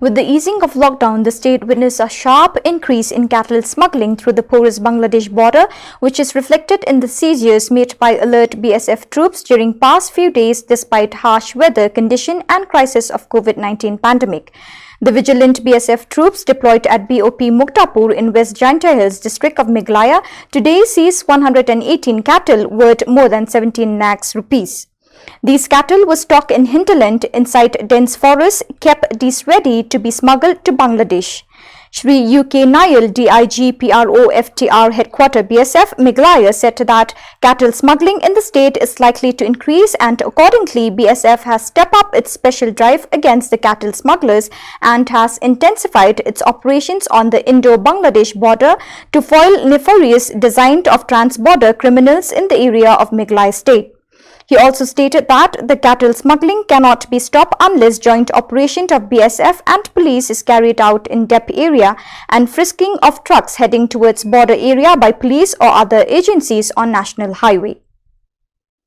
With the easing of lockdown, the state witnessed a sharp increase in cattle smuggling through the porous Bangladesh border, which is reflected in the seizures made by alert BSF troops during past few days despite harsh weather condition and crisis of COVID-19 pandemic. The vigilant BSF troops deployed at BOP Muktapur in West Jaintia Hills district of Meghalaya today seized 118 cattle worth more than 17 lakhs rupees. These cattle were stocked in hinterland inside dense forests, kept these ready to be smuggled to Bangladesh. Shri UK Nayal, DIG PRO FTR Headquarter BSF Meghalaya said that cattle smuggling in the state is likely to increase, and accordingly BSF has stepped up its special drive against the cattle smugglers and has intensified its operations on the Indo-Bangladesh border to foil nefarious design of trans-border criminals in the area of Meghalaya state. He also stated that the cattle smuggling cannot be stopped unless joint operation of BSF and police is carried out in depth area and frisking of trucks heading towards border area by police or other agencies on national highway.